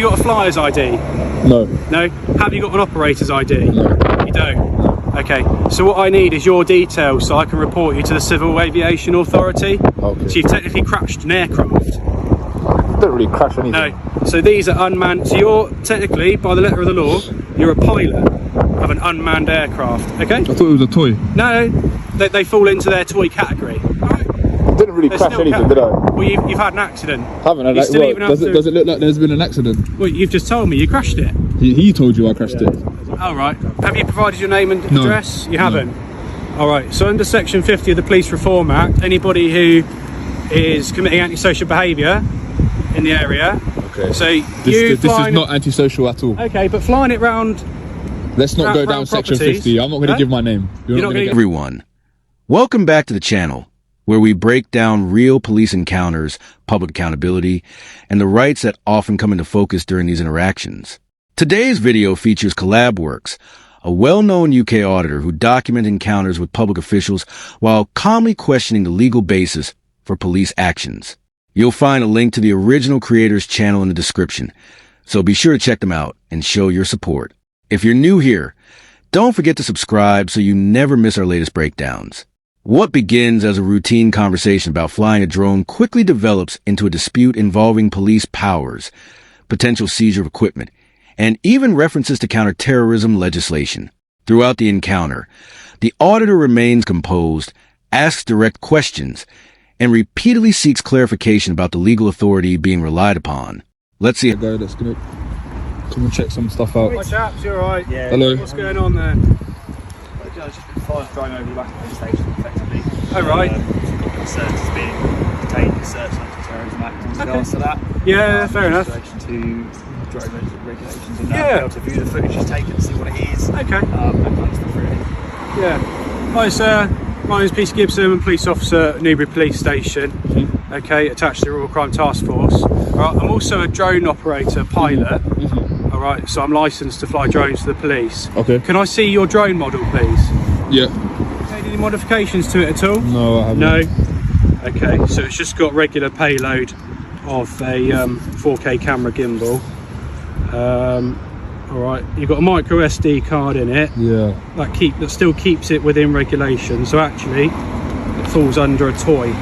you got a flyer's ID? No. No? Have you got an operator's ID? No. You don't? Okay, so what I need is your details so I can report you to the Civil Aviation Authority. Okay. So you've technically crashed an aircraft. Don't really crash anything. No. So these are unmanned. So you're technically, by the letter of the law, you're a pilot of an unmanned aircraft. Okay? I thought it was a toy. No, they fall into their toy category. Didn't really crash anything, did I? Well, you've had an accident. Haven't I? Does it look like there's been an accident? Well, you've just told me you crashed it. He told you I crashed it. All right. Have you provided your name and No. address? You haven't. All right. So under Section 50 of the Police Reform Act, anybody who is committing antisocial behaviour in the area. Okay. So this is not antisocial at all. Okay, but flying it round. Let's not go down Section 50. I'm not going to give my name. You're not going to. Everyone, welcome back to the channel, where we break down real police encounters, public accountability, and the rights that often come into focus during these interactions. Today's video features CollabWorks, a well-known UK auditor who documents encounters with public officials while calmly questioning the legal basis for police actions. You'll find a link to the original creator's channel in the description, so be sure to check them out and show your support. If you're new here, don't forget to subscribe so you never miss our latest breakdowns. What begins as a routine conversation about flying a drone quickly develops into a dispute involving police powers, potential seizure of equipment, and even references to counter-terrorism legislation. Throughout the encounter, the auditor remains composed, asks direct questions, and repeatedly seeks clarification about the legal authority being relied upon. Let's see. Go, let's go. Come and check some stuff out. Hi chaps, you alright? Yeah. Hello. What's going on there? Just before I was driving over the back of the station, effectively. Oh, right. Got concerns as being detained in search of terrorism act in regards to that. Yeah, fair enough. In relation to drone regulations and that. Yeah. Be able to view the footage is taken, see what it is. Okay. And kind of stuff really. Yeah. Hi sir, my name's Peter Gibson, I'm a police officer at Newbury Police Station. Okay, attached to the Royal Crime Task Force. Right, I'm also a drone operator, pilot. Alright, so I'm licensed to fly drones for the police. Okay. Can I see your drone model, please? Yeah. Made any modifications to it at all? No, I haven't. No? Okay, so it's just got regular payload of a 4K camera gimbal. Alright, you've got a micro SD card in it. Yeah. That still keeps it within regulation. So actually, it falls under a toy.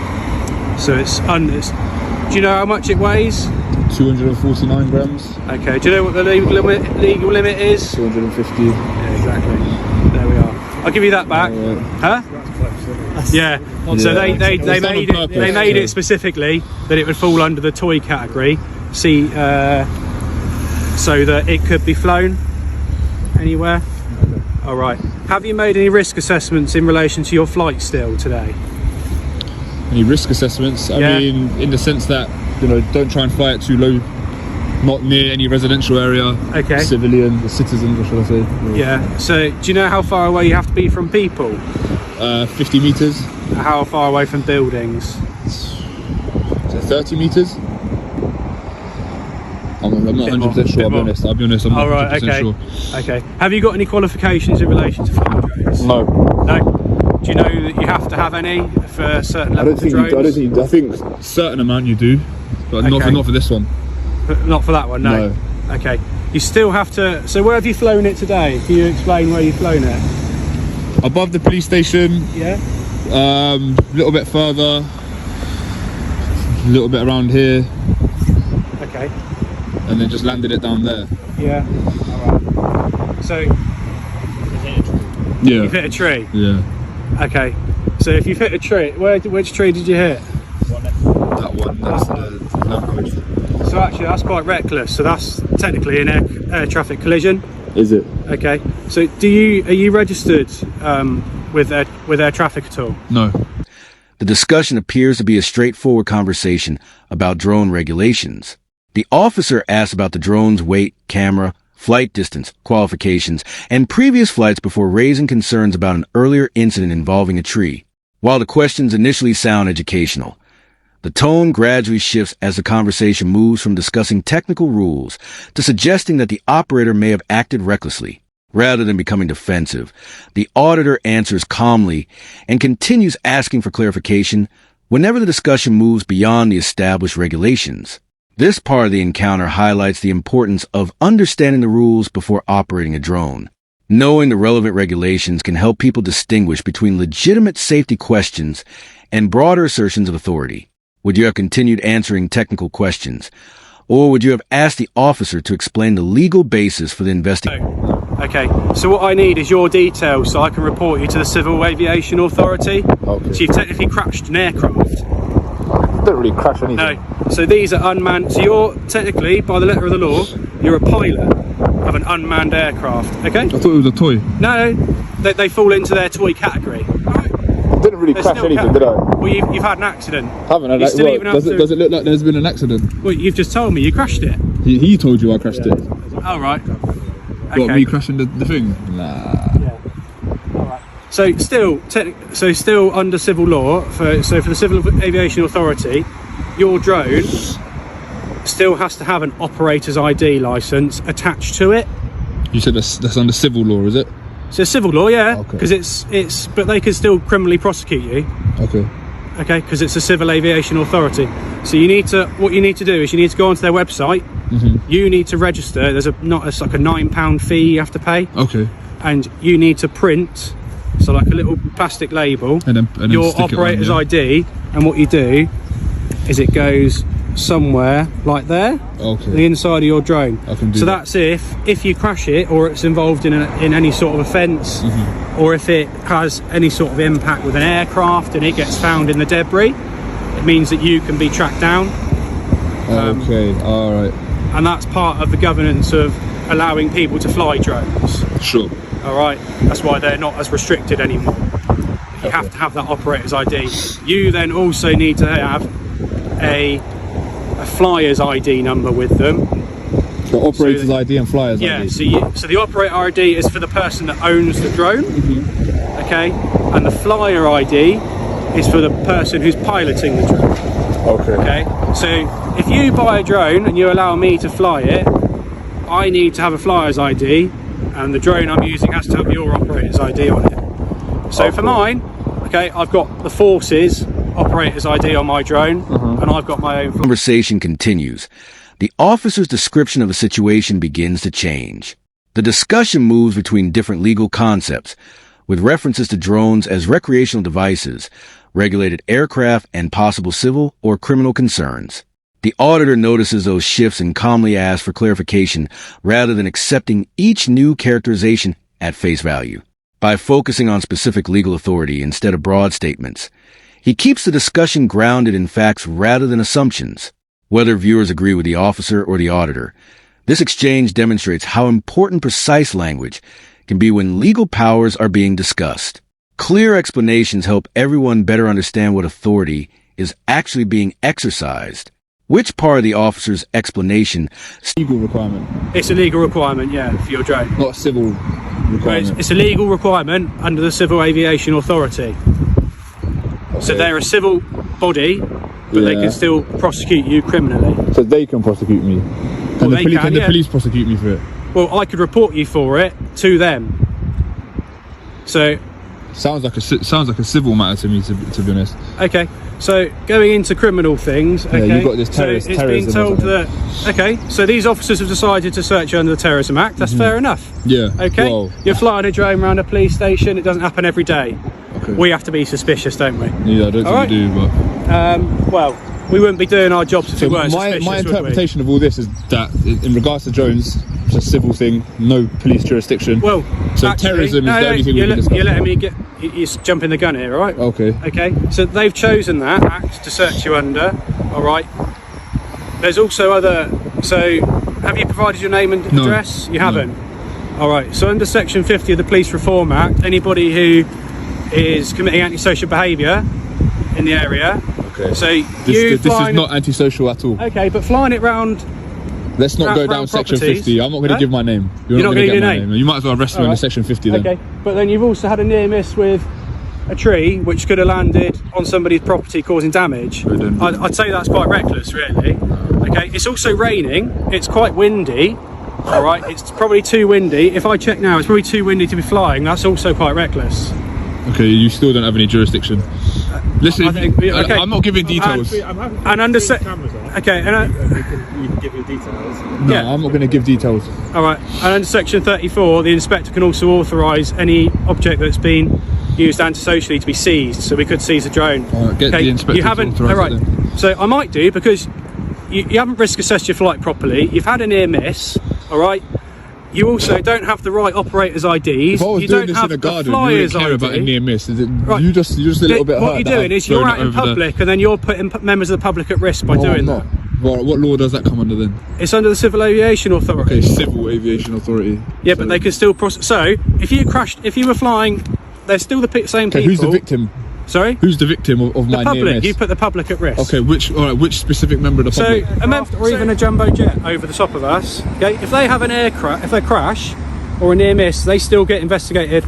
So it's do you know how much it weighs? 249 grams. Okay, do you know what the legal limit is? 250. Yeah, exactly. There we are. I'll give you that back. Huh? Yeah. So they made it specifically that it would fall under the toy category. See, so that it could be flown anywhere. All right. Have you made any risk assessments in relation to your flight still today? Any risk assessments? I mean, in the sense that, don't try and fly it too low, not near any residential area. Okay. Civilian, the citizens, or should I say? Yeah. So do you know how far away you have to be from people? 50 meters. How far away from buildings? So 30 meters. I'm not 100% sure. I'll be honest. I'm not 100% sure. Okay. Have you got any qualifications in relation to flying drones? No. No. Do you know that you have to have any for certain levels of drones? I think certain amount you do, but not for this one. But not for that one, no. Okay. You still have to. So where have you flown it today? Can you explain where you've flown it? Above the police station. Yeah. A little bit further. A little bit around here. Okay. And then just landed it down there. Yeah. All right. So. Yeah. You've hit a tree. Yeah. Okay. So if you've hit a tree, which tree did you hit? That one. That's the lamppost. So actually, that's quite reckless. So that's technically an air traffic collision. Is it? Okay. So are you registered with air traffic at all? No. The discussion appears to be a straightforward conversation about drone regulations. The officer asks about the drone's weight, camera, flight distance, qualifications, and previous flights before raising concerns about an earlier incident involving a tree. While the questions initially sound educational, the tone gradually shifts as the conversation moves from discussing technical rules to suggesting that the operator may have acted recklessly. Rather than becoming defensive, the auditor answers calmly and continues asking for clarification whenever the discussion moves beyond the established regulations. This part of the encounter highlights the importance of understanding the rules before operating a drone. Knowing the relevant regulations can help people distinguish between legitimate safety questions and broader assertions of authority. Would you have continued answering technical questions, or would you have asked the officer to explain the legal basis for the investigation? Okay, so what I need is your details so I can report you to the Civil Aviation Authority. Okay. So you've technically crashed an aircraft. Don't really crash anything. No, so these are unmanned, so you're technically, by the letter of the law, you're a pilot of an unmanned aircraft, okay? I thought it was a toy. No, they fall into their toy category. Didn't really crash anything, did I? Well, you've had an accident. Haven't had You that. still Well, even have does to- it look like there's been an accident? Well, you've just told me you crashed it. He told you I crashed it. Oh, right. What, Okay. me crashing the thing? Nah. So still under civil law, for the Civil Aviation Authority, your drone still has to have an operator's ID license attached to it. You said that's under civil law, is it? So civil law, yeah, Okay. because it's but they can still criminally prosecute you, Okay. okay, because it's a Civil Aviation Authority. So what you need to do is you need to go onto their website. You need to register. There's it's like a £9 fee you have to pay, Okay. and you need to print, so like a little plastic label, And then your stick it on, operator's yeah. ID, and what you do is it goes somewhere like there, Okay. the inside of your drone. I can do So that. that's if you crash it, or it's involved in any sort of offence, or if it has any sort of impact with an aircraft and it gets found in the debris, it means that you can be tracked down, Okay. All right. and that's part of the governance of allowing people to fly drones. Sure. All right, that's why they're not as restricted anymore. You have to have that operator's ID. You then also need to have a flyer's ID number with them. So operator's ID and flyer's Yeah, ID. so the operator ID is for the person that owns the drone, okay, and the flyer ID is for the person who's piloting the drone. Okay, so if you buy a drone and you allow me to fly it, I need to have a flyer's ID, and the drone I'm using has to have your operator's ID on it. So for mine, okay, I've got the Force's operator's ID on my drone, and I've got my own. Conversation continues. The officer's description of a situation begins to change. The discussion moves between different legal concepts, with references to drones as recreational devices, regulated aircraft, and possible civil or criminal concerns. The auditor notices those shifts and calmly asks for clarification rather than accepting each new characterization at face value. By focusing on specific legal authority instead of broad statements, he keeps the discussion grounded in facts rather than assumptions. Whether viewers agree with the officer or the auditor, this exchange demonstrates how important precise language can be when legal powers are being discussed. Clear explanations help everyone better understand what authority is actually being exercised. Which part of the officer's explanation Legal requirement, It's a legal requirement, yeah, for your drone. not a civil requirement. It's a legal requirement under the Civil Aviation Authority. So they're a civil body, but they Yeah. can still prosecute you criminally. So they can prosecute me. Well, And they can, the yeah. police prosecute me for it. Well, I could report you for it to them. So, Sounds like a civil matter to me, to be honest. okay. So going into criminal things, okay. you've got this so it's been terrorism or told something. that, okay, so these officers have decided to search you under the Terrorism Act. That's fair enough. Yeah. Okay. Well, You're flying a drone around a police station. It doesn't happen every day. okay. We have to be suspicious, don't we? Yeah, I don't All think right. we do, but Well, we wouldn't be doing our jobs if so we weren't my suspicious, would we? interpretation of all this is that in regards to drones, it's a civil thing, no police jurisdiction. Well, so actually, terrorism is the only thing we you're, can discuss. you're letting me get. You're jumping the gun here, all right? Okay. Okay. So they've chosen that act to search you under. All right. There's also other. So, have you provided your name and No. address? You haven't. All right. So under Section 50 of the Police Reform Act, anybody who is committing antisocial behaviour in the area. Okay. So This is flying. not antisocial at all. Okay, but flying it round. Let's not go Round down Section properties. 50. I'm not going to Huh? give my name. You're not going gonna to give get your my name? You might as well arrest me under Alright. Section 50 then. Okay, but then you've also had a near miss with a tree which could have landed on somebody's property causing damage. Didn't. I'd say that's quite reckless, really. Okay, it's also raining, it's quite windy. All right, it's probably too windy. If I check now, it's probably too windy to be flying. That's also quite reckless. Okay, you still don't have any jurisdiction. Listen, okay. I'm not giving details. And under okay, and You can give your details. No, yeah. I'm not going to give details. all right. And under section 34, the inspector can also authorise any object that's been used antisocially to be seized. So we could seize a drone. All right, get the inspector You haven't. to All authorise right. it then. So I might do because you haven't risk assessed your flight properly. You've had a near miss. All right. You also don't have the right operator's IDs. If I was You doing don't this have in a the garden, you flyer's wouldn't care about a ID. near miss. Is it? Right. You're just a little bit What hurt you're that doing I've is you're thrown out it in over the- public and then you're putting members of the public at risk by No, doing I'm that. not. What law does that come under then? It's under the Civil Aviation Authority. Okay, Civil Aviation Authority. Yeah, So- but they can still process. So if you crashed, if you were flying, they're still the same Okay, people. who's the victim? Sorry, Who's the victim of the my near public. miss? You put the public at risk. Okay, which specific member of the So public? or even a jumbo jet over the top of us. Okay, if they have an if they crash or a near miss, they still get investigated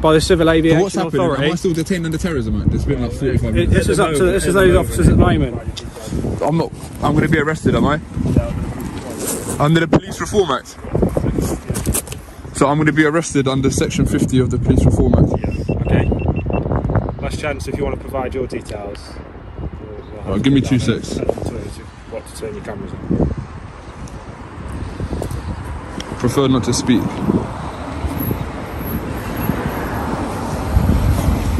by the Civil Aviation So what's happening? Authority. Am I still detained under terrorism act? It's been like 45 minutes. This is up to those officers at the moment. I'm not. I'm going to be arrested, am I? Under the Police Reform Act. So I'm going to be arrested under Section 50 of the Police Reform Act. Okay. Last chance if you want to provide your details. Right, give me 2 secs. What to turn your cameras on. Prefer not to speak.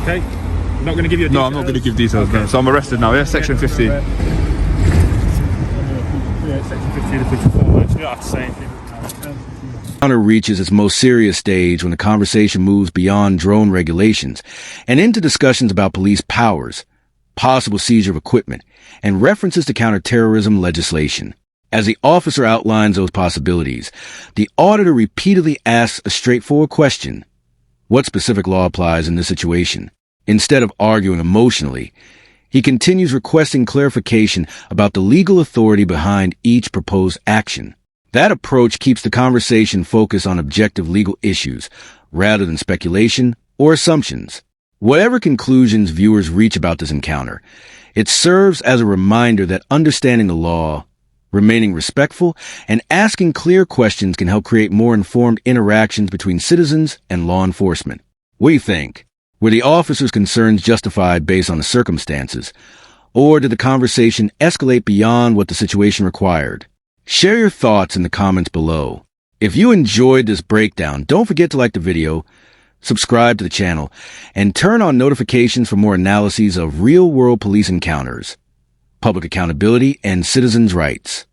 Okay. I'm not going to give you a No, I'm not going to give details. No. So I'm arrested now. Yeah, Section 50. Yeah, Section 50 of the Police Reform Act. You don't have to say anything. Encounter reaches its most serious stage when the conversation moves beyond drone regulations and into discussions about police powers, possible seizure of equipment, and references to counterterrorism legislation. As the officer outlines those possibilities, the auditor repeatedly asks a straightforward question: what specific law applies in this situation? Instead of arguing emotionally, he continues requesting clarification about the legal authority behind each proposed action. That approach keeps the conversation focused on objective legal issues rather than speculation or assumptions. Whatever conclusions viewers reach about this encounter, it serves as a reminder that understanding the law, remaining respectful, and asking clear questions can help create more informed interactions between citizens and law enforcement. We think, were the officer's concerns justified based on the circumstances, or did the conversation escalate beyond what the situation required? Share your thoughts in the comments below. If you enjoyed this breakdown, don't forget to like the video, subscribe to the channel, and turn on notifications for more analyses of real-world police encounters, public accountability, and citizens' rights.